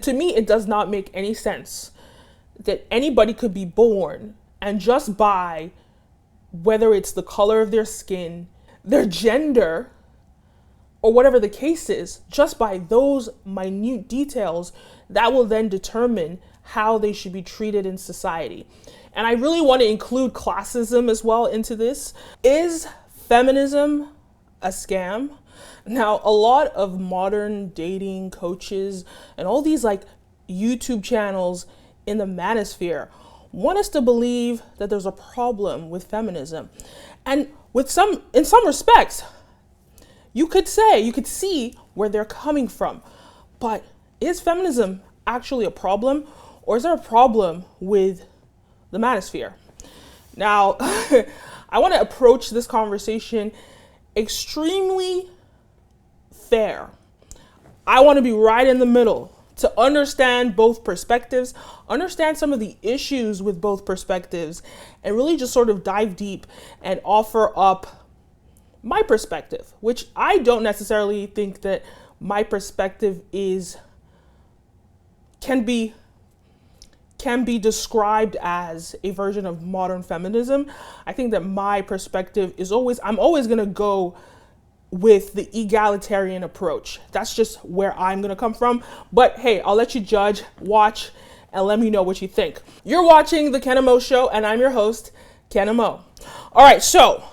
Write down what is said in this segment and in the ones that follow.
To me, it does not make any sense that anybody could be born and just by whether it's the color of their skin, their gender, or whatever the case is, just by those minute details, that will then determine how they should be treated in society. And I really want to include classism as well into this. Is feminism a scam? Now, a lot of modern dating coaches and all these like YouTube channels in the manosphere want us to believe that there's a problem with feminism. And in some respects, you could see where they're coming from. But is feminism actually a problem, or is there a problem with the manosphere? Now, I want to approach this conversation extremely fair. I want to be right in the middle to understand both perspectives, understand some of the issues with both perspectives, and really just sort of dive deep and offer up my perspective, which I don't necessarily think that my perspective can be described as a version of modern feminism. I think that my perspective I'm always going to go with the egalitarian approach. That's just where I'm going to come from. But hey, I'll let you judge, watch, and let me know what you think. You're watching the Kenim O Show, and I'm your host, Kenim O. All right, so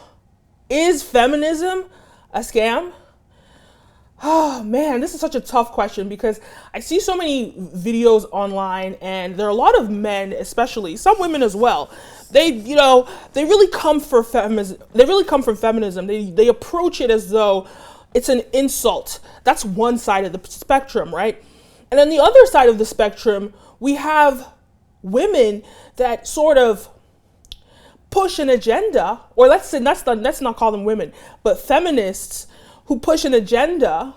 is feminism a scam? Oh man, this is such a tough question because I see so many videos online, and there are a lot of men, especially some women as well. They really come for feminism. They really come from feminism. They approach it as though it's an insult. That's one side of the spectrum, right? And then the other side of the spectrum, we have women that sort of push an agenda, or let's not call them women, but feminists who push an agenda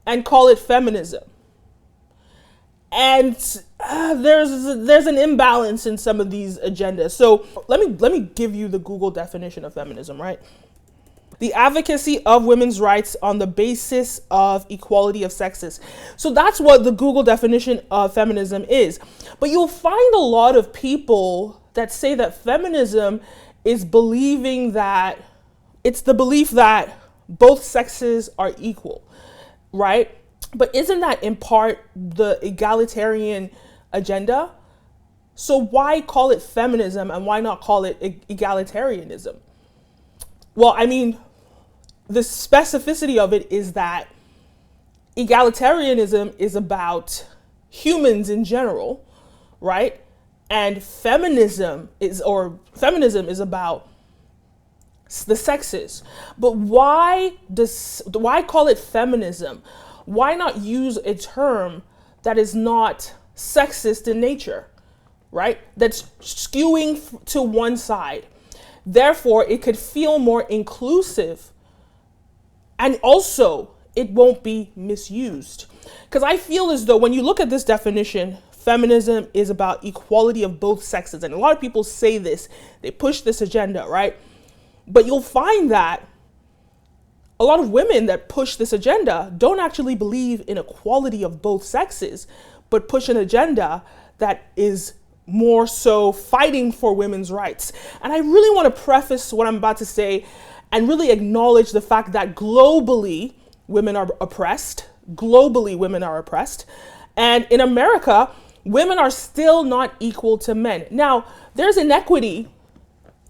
and call it feminism. And there's an imbalance in some of these agendas. So let me give you the Google definition of feminism, right? The advocacy of women's rights on the basis of equality of sexes. So that's what the Google definition of feminism is. But you'll find a lot of people that say that feminism is believing that it's the belief that both sexes are equal, right? But isn't that in part the egalitarian agenda? So why call it feminism and why not call it egalitarianism? Well, I mean, the specificity of it is that egalitarianism is about humans in general, right? And feminism is about the sexes. But why call it feminism? Why not use a term that is not sexist in nature, right? That's skewing to one side. Therefore, it could feel more inclusive, and also it won't be misused. Because I feel as though when you look at this definition, feminism is about equality of both sexes. And a lot of people say this, they push this agenda, right? But you'll find that a lot of women that push this agenda don't actually believe in equality of both sexes, but push an agenda that is more so fighting for women's rights. And I really want to preface what I'm about to say and really acknowledge the fact that globally, women are oppressed. Globally, women are oppressed. And in America, women are still not equal to men. Now, there's inequity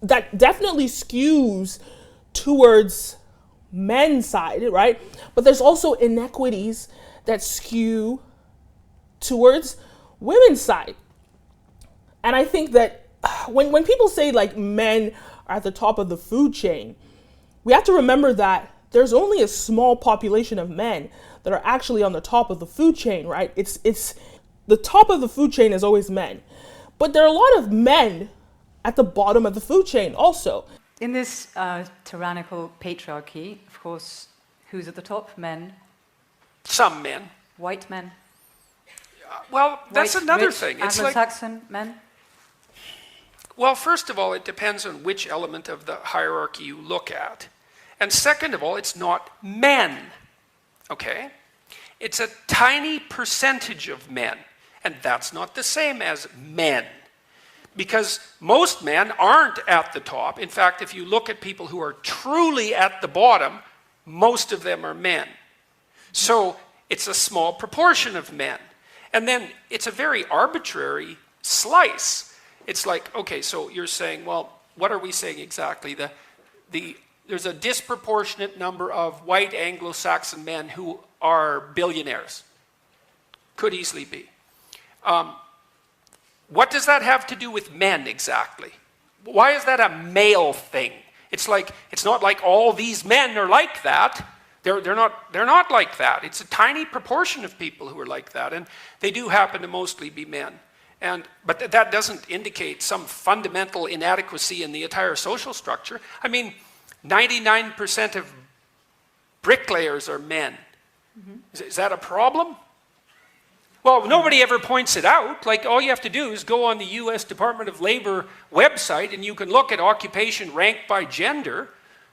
that definitely skews towards men's side, right? But there's also inequities that skew towards women's side. And I think that when people say like men are at the top of the food chain, we have to remember that there's only a small population of men that are actually on the top of the food chain, right? It's the top of the food chain is always men. But there are a lot of men at the bottom of the food chain also. In this tyrannical patriarchy, of course, who's at the top? Men? Some men. White men? Well, that's White, another rich, thing. It's Anglo-Saxon men? Well, first of all, it depends on which element of the hierarchy you look at. And second of all, it's not men, okay? It's a tiny percentage of men, and that's not the same as men. Because most men aren't at the top. In fact, if you look at people who are truly at the bottom, most of them are men. So it's a small proportion of men. And then it's a very arbitrary slice. It's like, okay, so you're saying, well, what are we saying exactly? There's a disproportionate number of white Anglo-Saxon men who are billionaires. Could easily be. What does that have to do with men exactly? Why is that a male thing? It's not like all these men are like that. They're not like that. It's a tiny proportion of people who are like that, and they do happen to mostly be men. But that doesn't indicate some fundamental inadequacy in the entire social structure. I mean, 99% of bricklayers are men. Is that a problem? Well, nobody ever points it out. Like, all you have to do is go on the U.S. Department of Labor website, and you can look at occupation ranked by gender.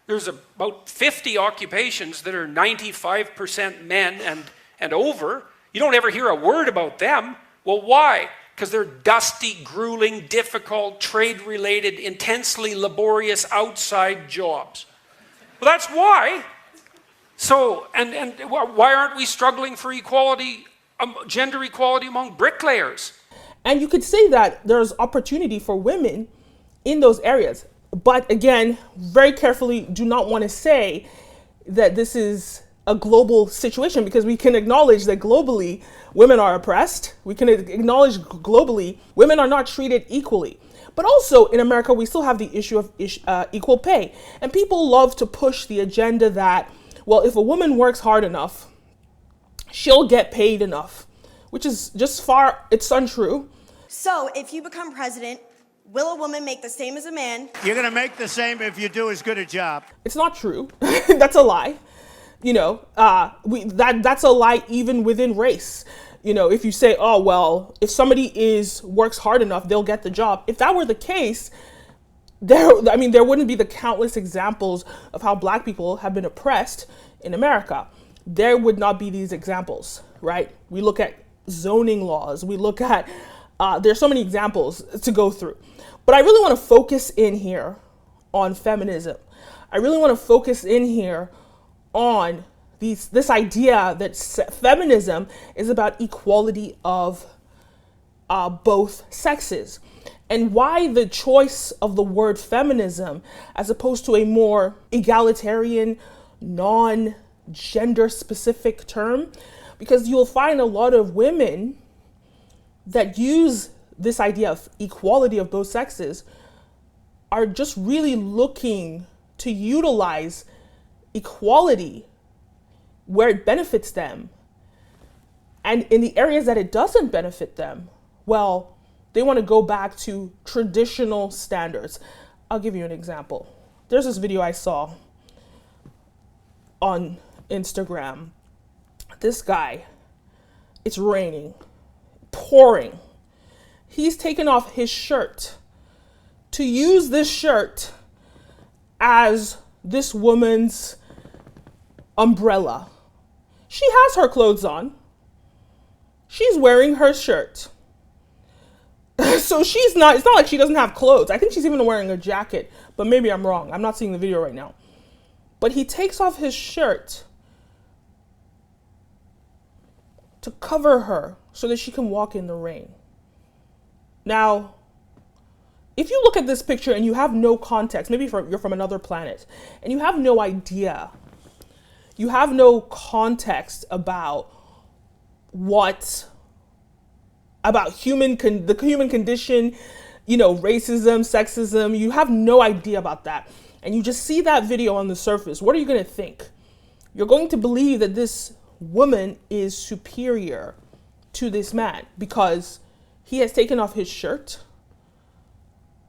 There's about 50 occupations that are 95% men and over. You don't ever hear a word about them. Well, why? Because they're dusty, grueling, difficult, trade-related, intensely laborious outside jobs. Well, that's why. So, and why aren't we struggling for equality, gender equality among bricklayers? And you could say that there's opportunity for women in those areas. But again, very carefully, do not want to say that this is a global situation, because we can acknowledge that globally women are oppressed. We can acknowledge globally women are not treated equally. But also in America, we still have the issue of equal pay. And people love to push the agenda that, well, if a woman works hard enough, she'll get paid enough, which is just it's untrue. So if you become president, will a woman make the same as a man? You're going to make the same if you do as good a job. It's not true. That's a lie. You know, that's a lie even within race. You know, if you say, oh, well, if somebody works hard enough, they'll get the job. If that were the case, there wouldn't be the countless examples of how Black people have been oppressed in America. There would not be these examples, right? We look at zoning laws. We look at, there's so many examples to go through. But I really want to focus in here on feminism. I really want to focus in here on this idea that feminism is about equality of both sexes, and why the choice of the word feminism as opposed to a more egalitarian, non-gender specific term, because you'll find a lot of women that use this idea of equality of both sexes are just really looking to utilize equality where it benefits them. And in the areas that it doesn't benefit them, well, they want to go back to traditional standards. I'll give you an example. There's this video I saw on Instagram. This guy, it's raining, pouring. He's taken off his shirt to use this shirt as this woman's umbrella. She has her clothes on. She's wearing her shirt. So it's not like she doesn't have clothes. I think she's even wearing a jacket, but maybe I'm wrong. I'm not seeing the video right now. But he takes off his shirt to cover her so that she can walk in the rain. Now, if you look at this picture and you have no context, maybe you're from another planet, and you have no idea, you have no context about the human condition, you know, racism, sexism, you have no idea about that. And you just see that video on the surface. What are you going to think? You're going to believe that this woman is superior to this man because he has taken off his shirt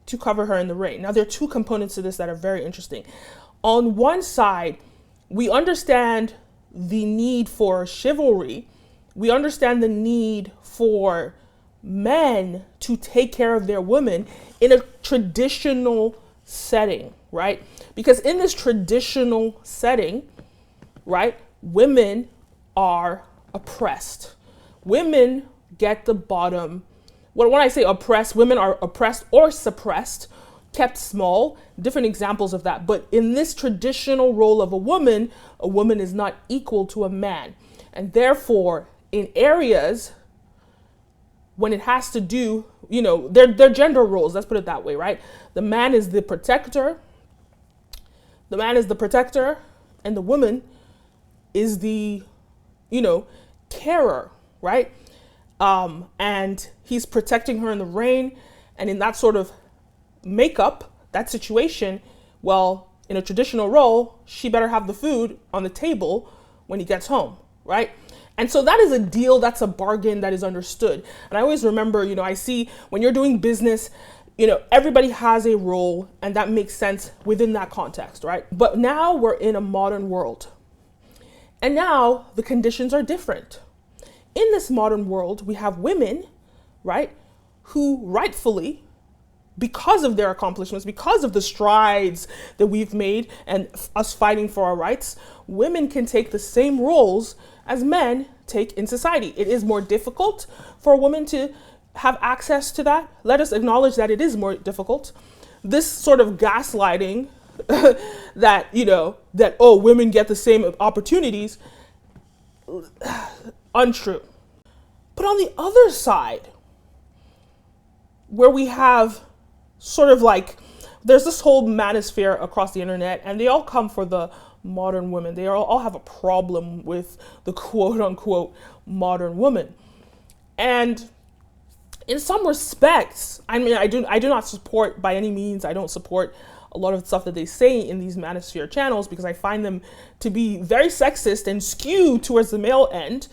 to cover her in the rain. Now, there are two components to this that are very interesting. On one side, we understand the need for chivalry. We understand the need for men to take care of their women in a traditional setting, right? Because in this traditional setting, right, women are oppressed. Women get the bottom. When I say oppressed, women are oppressed or suppressed, kept small, different examples of that. But in this traditional role of a woman is not equal to a man. And therefore, in areas when it has to do, their gender roles, let's put it that way, right? The man is the protector. The man is the protector, and the woman is the, carer, right? And he's protecting her in the rain. And in that sort of makeup, that situation, well, in a traditional role, she better have the food on the table when he gets home, right? And so that is a deal, that's a bargain that is understood. And I always remember, I see when you're doing business, everybody has a role, and that makes sense within that context, right? But now we're in a modern world. And now the conditions are different. In this modern world, we have women, right, who rightfully, because of their accomplishments, because of the strides that we've made and us fighting for our rights, women can take the same roles as men take in society. It is more difficult for a woman to have access to that. Let us acknowledge that it is more difficult. This sort of gaslighting that, women get the same opportunities, untrue. But on the other side, where we have sort of like, there's this whole manosphere across the internet, and they all come for the modern women. They all have a problem with the quote unquote modern woman. And in some respects, I do not support, by any means, I don't support a lot of the stuff that they say in these manosphere channels, because I find them to be very sexist and skewed towards the male end.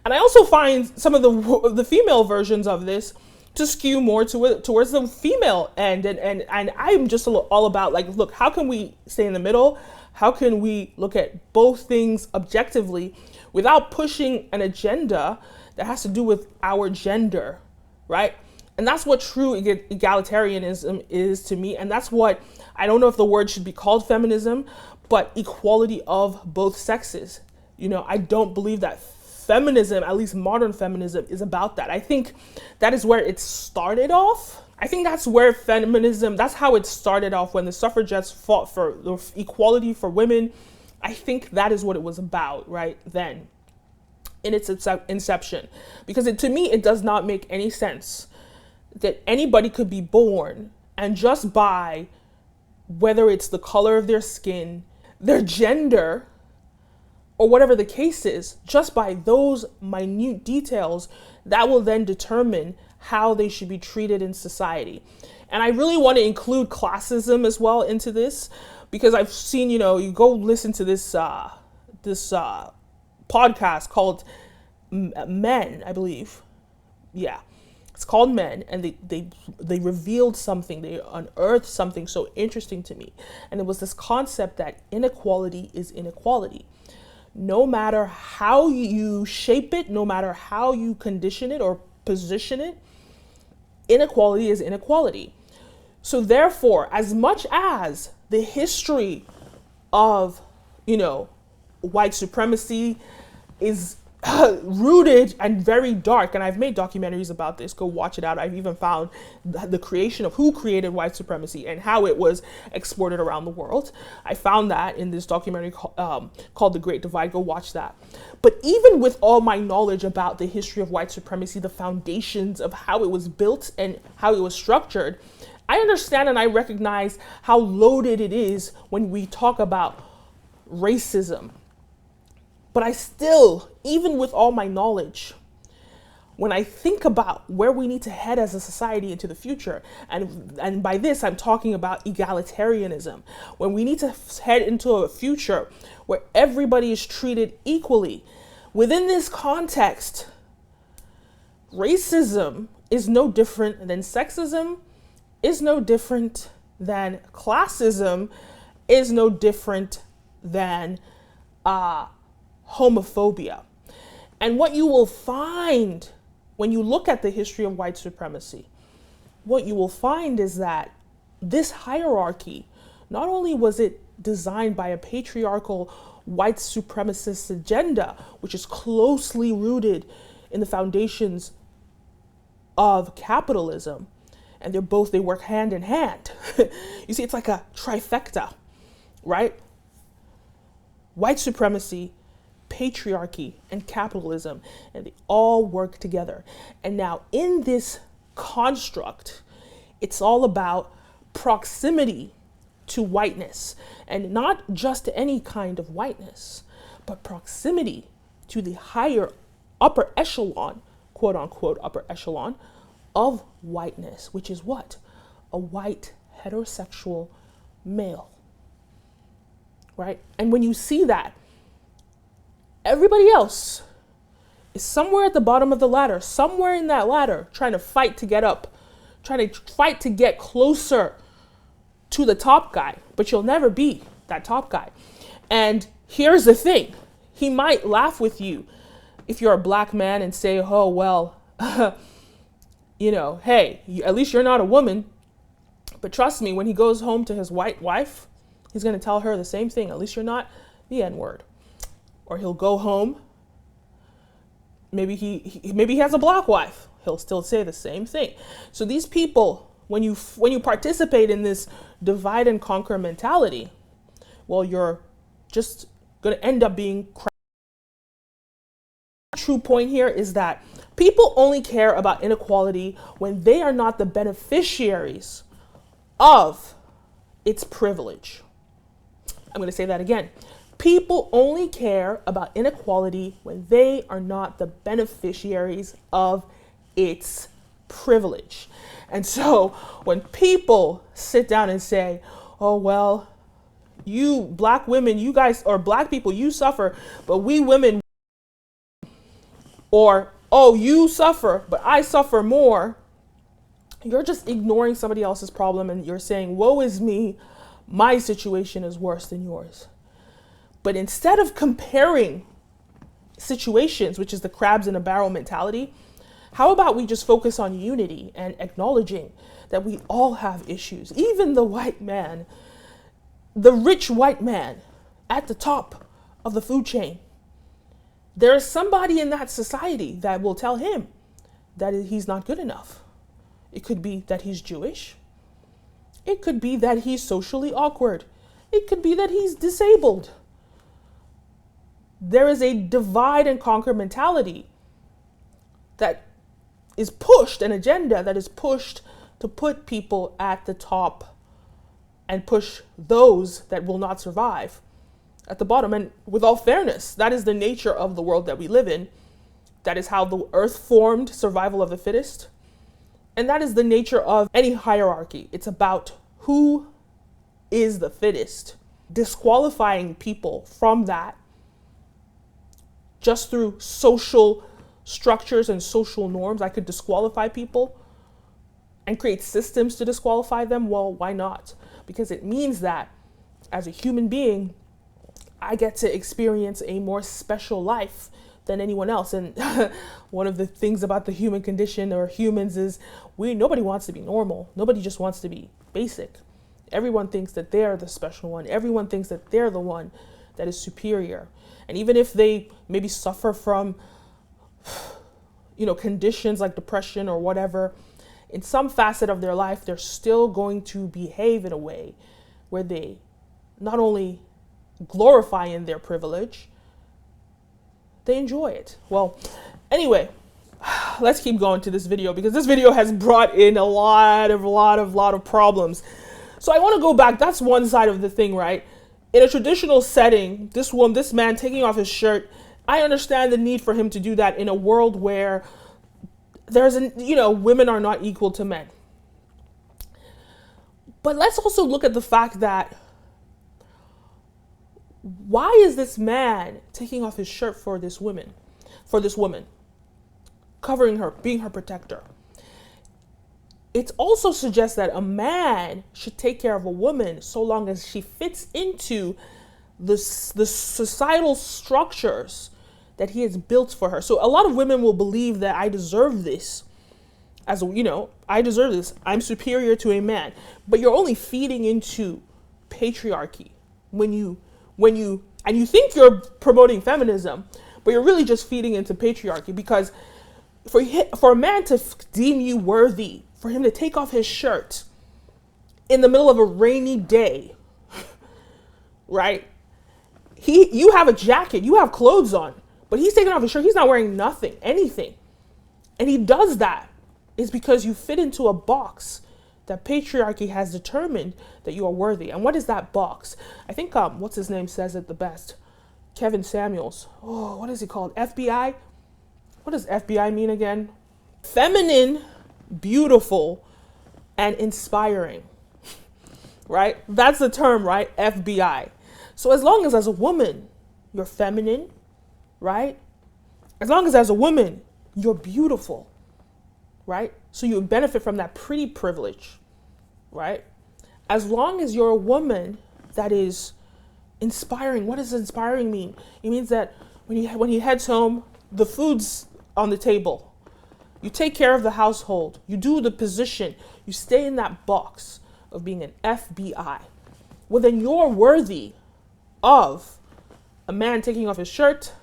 And I also find some of the female versions of this to skew more towards the female end. And I'm just all about, like, look, how can we stay in the middle? How can we look at both things objectively without pushing an agenda that has to do with our gender, right? And that's what true egalitarianism is to me. And that's what, I don't know if the word should be called feminism, but equality of both sexes. I don't believe that feminism, at least modern feminism, is about that. I think that is where it started off. I think that's where feminism, that's how it started off when the suffragettes fought for the equality for women. I think that is what it was about right then, in its inception. Because to me, it does not make any sense that anybody could be born and just by whether it's the color of their skin, their gender, or whatever the case is, just by those minute details, that will then determine how they should be treated in society. And I really want to include classism as well into this, because I've seen, you go listen to this podcast called Men, I believe. Yeah, it's called Men, and they revealed something, they unearthed something so interesting to me. And it was this concept that inequality is inequality. No matter how you shape it, no matter how you condition it or position it, inequality is inequality. So therefore, as much as the history of, white supremacy is rooted and very dark, and I've made documentaries about this, go watch it out. I've even found the creation of who created white supremacy and how it was exported around the world. I found that in this documentary called The Great Divide. Go watch that. But even with all my knowledge about the history of white supremacy, the foundations of how it was built and how it was structured, I understand and I recognize how loaded it is when we talk about racism. But I still, even with all my knowledge, when I think about where we need to head as a society into the future, and by this I'm talking about egalitarianism, when we need to head into a future where everybody is treated equally, within this context, racism is no different than sexism, is no different than classism, is no different than homophobia. And what you will find when you look at the history of white supremacy, what you will find is that this hierarchy not only was it designed by a patriarchal white supremacist agenda, which is closely rooted in the foundations of capitalism, and they work hand in hand. You see, it's like a trifecta, right? White supremacy, patriarchy, and capitalism, and they all work together. And now in this construct, it's all about proximity to whiteness, and not just any kind of whiteness, but proximity to the higher upper echelon, quote unquote upper echelon of whiteness, which is what? A white heterosexual male, right? And when you see that, everybody else is somewhere at the bottom of the ladder, somewhere in that ladder, trying to fight to get up, trying to fight to get closer to the top guy, but you'll never be that top guy. And here's the thing, he might laugh with you if you're a black man and say, oh, well, you know, hey, at least you're not a woman. But trust me, when he goes home to his white wife, he's going to tell her the same thing. At least you're not the N-word. Or he'll go home. Maybe he has a black wife. He'll still say the same thing. So these people, when you participate in this divide and conquer mentality, well, you're just going to end up being crazy. The true point here is that people only care about inequality when they are not the beneficiaries of its privilege. I'm going to say that again. People only care about inequality when they are not the beneficiaries of its privilege. And so when people sit down and say, oh, well, you black women, you guys, or black people, you suffer, but we women, or, oh, you suffer, but I suffer more, you're just ignoring somebody else's problem and you're saying, woe is me, my situation is worse than yours. But instead of comparing situations, which is the crabs in a barrel mentality, how about we just focus on unity and acknowledging that we all have issues, even the white man, the rich white man at the top of the food chain. There is somebody in that society that will tell him that he's not good enough. It could be that he's Jewish. It could be that he's socially awkward. It could be that he's disabled. There is a divide and conquer mentality that is pushed, an agenda that is pushed to put people at the top and push those that will not survive at the bottom. And with all fairness, that is the nature of the world that we live in. That is how the earth formed, survival of the fittest. And that is the nature of any hierarchy. It's about who is the fittest. Disqualifying people from that just through social structures and social norms. I could disqualify people and create systems to disqualify them. Well, why not? Because it means that as a human being, I get to experience a more special life than anyone else. And one of the things about the human condition or humans is nobody wants to be normal. Nobody just wants to be basic. Everyone thinks that they're the special one. Everyone thinks that they're the one that is superior. And even if they maybe suffer from, conditions like depression or whatever, in some facet of their life, they're still going to behave in a way where they not only glorify in their privilege, they enjoy it. Well, anyway, let's keep going to this video because this video has brought in a lot of problems. So I want to go back. That's one side of the thing, right? In a traditional setting, this man taking off his shirt, I understand the need for him to do that in a world where women are not equal to men. But let's also look at the fact that why is this man taking off his shirt for this woman, covering her, being her protector? It also suggests that a man should take care of a woman so long as she fits into the societal structures that he has built for her. So a lot of women will believe that I deserve this. I deserve this. I'm superior to a man. But you're only feeding into patriarchy when you and you think you're promoting feminism, but you're really just feeding into patriarchy, because for a man to deem you worthy, for him to take off his shirt in the middle of a rainy day, right? You have a jacket, you have clothes on, but he's taking off his shirt. He's not wearing nothing, anything. And he does that is because you fit into a box that patriarchy has determined that you are worthy. And what is that box? I think, what's his name says it the best? Kevin Samuels. Oh, what is he called? FBI? What does FBI mean again? Feminine, beautiful, and inspiring, right? That's the term, right? FBI. So as long as a woman, you're feminine, right? As long as a woman, you're beautiful, right? So you benefit from that pretty privilege, right? As long as you're a woman that is inspiring. What does inspiring mean? It means that when he heads home, the food's on the table. You take care of the household. You do the position. You stay in that box of being an FBI. Well, then you're worthy of a man taking off his shirt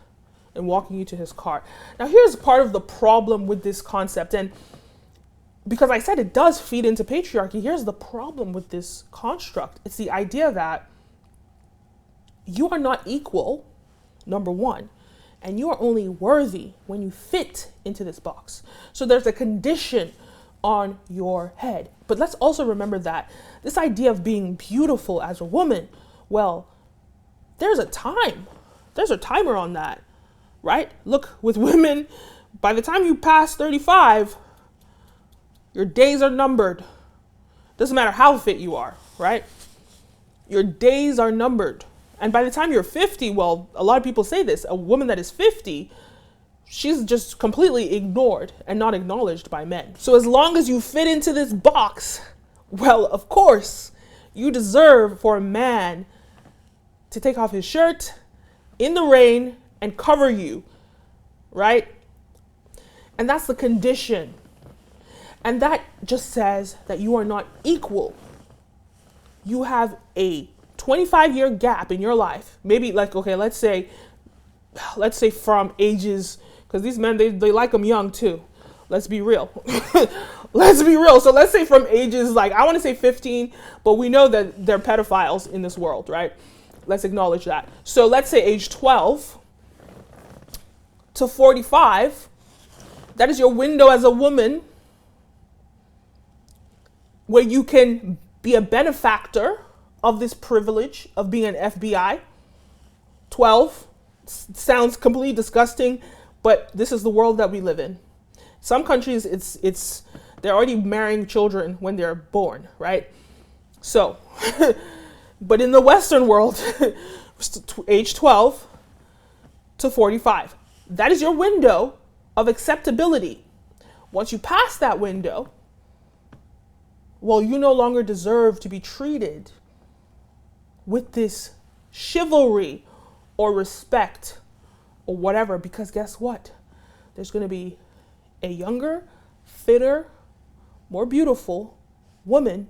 and walking you to his car. Now, here's part of the problem with this concept. And because I said it does feed into patriarchy, here's the problem with this construct. It's the idea that you are not equal, number one, and you are only worthy when you fit into this box. So there's a condition on your head. But let's also remember that this idea of being beautiful as a woman, well, there's a time. There's a timer on that, right? Look, with women, by the time you pass 35, your days are numbered. Doesn't matter how fit you are, right? Your days are numbered. And by the time you're 50, well, a lot of people say this, a woman that is 50, she's just completely ignored and not acknowledged by men. So as long as you fit into this box, well, of course, you deserve for a man to take off his shirt in the rain and cover you, right? And that's the condition. And that just says that you are not equal. You have a 25-year gap in your life. Maybe like, okay, let's say from ages, because these men, they like them young too. Let's be real. Let's be real. So let's say from ages, like, I want to say 15, but we know that they're pedophiles in this world, right? Let's acknowledge that. So let's say age 12 to 45, that is your window as a woman where you can be a benefactor of this privilege of being an FBI. 12 sounds completely disgusting, but this is the world that we live in. Some countries, they're already marrying children when they're born, right? So, but in the Western world, age 12 to 45, that is your window of acceptability. Once you pass that window, well, you no longer deserve to be treated with this chivalry or respect or whatever, because guess what? There's going to be a younger, fitter, more beautiful woman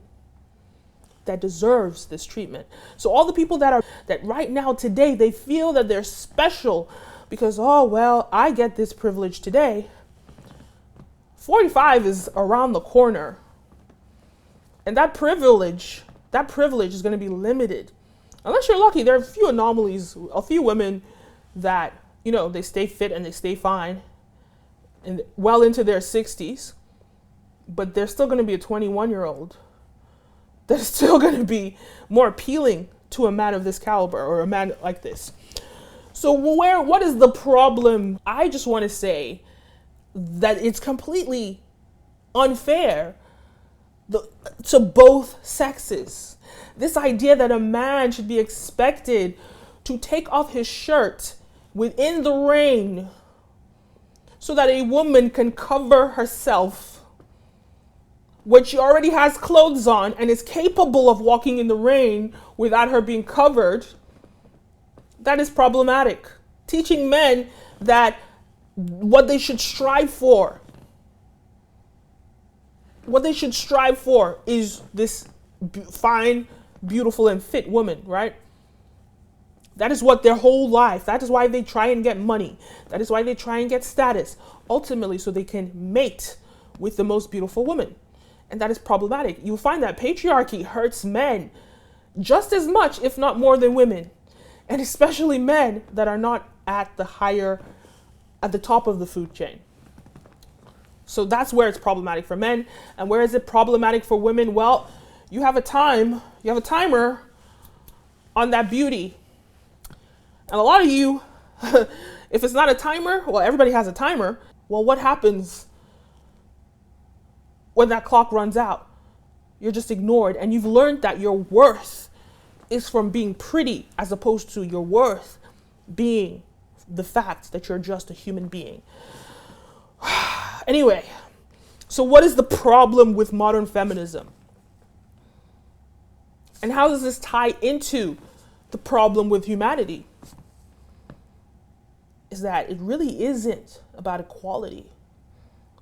that deserves this treatment. So all the people that right now today, they feel that they're special because, oh, well, I get this privilege today. 45 is around the corner. And that privilege is going to be limited. Unless you're lucky, there are a few anomalies, a few women that, they stay fit and they stay fine and well into their 60s, but there's still going to be a 21-year-old that's still going to be more appealing to a man of this caliber or a man like this. So what is the problem? I just want to say that it's completely unfair to both sexes. This idea that a man should be expected to take off his shirt within the rain so that a woman can cover herself when she already has clothes on and is capable of walking in the rain without her being covered, that is problematic. Teaching men that what they should strive for is this fine, beautiful and fit woman, right? That is what their whole life, that is why they try and get money. That is why they try and get status, ultimately so they can mate with the most beautiful woman. And that is problematic. You'll find that patriarchy hurts men just as much, if not more, than women. And especially men that are not at the top of the food chain. So that's where it's problematic for men. And where is it problematic for women? Well, you have a timer on that beauty. And a lot of you, if it's not a timer, well, everybody has a timer. Well, what happens when that clock runs out? You're just ignored, and you've learned that your worth is from being pretty as opposed to your worth being the fact that you're just a human being. Anyway, so what is the problem with modern feminism? And how does this tie into the problem with humanity? Is that it really isn't about equality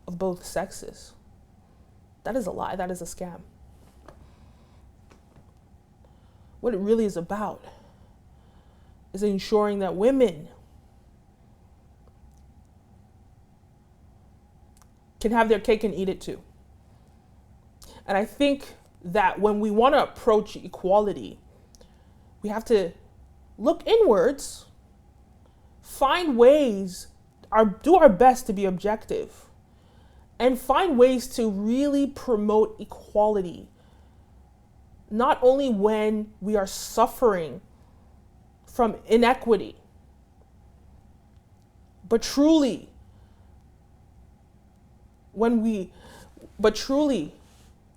of both sexes. That is a lie. That is a scam. What it really is about is ensuring that women can have their cake and eat it too. And I think that when we want to approach equality, we have to look inwards, find ways, do our best to be objective, and find ways to really promote equality, not only when we are suffering from inequity, but truly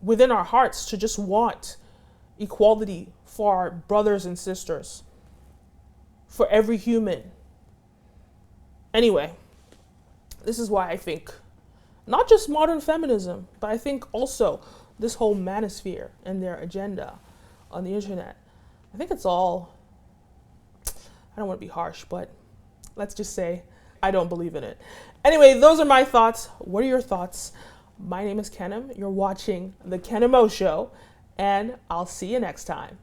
within our hearts to just want equality for our brothers and sisters, for every human. Anyway, this is why I think not just modern feminism, but I think also this whole manosphere and their agenda on the internet, I think it's all, I don't want to be harsh, but let's just say I don't believe in it. Anyway, those are my thoughts. What are your thoughts? My name is Kenim. You're watching The Kenim O Show, and I'll see you next time.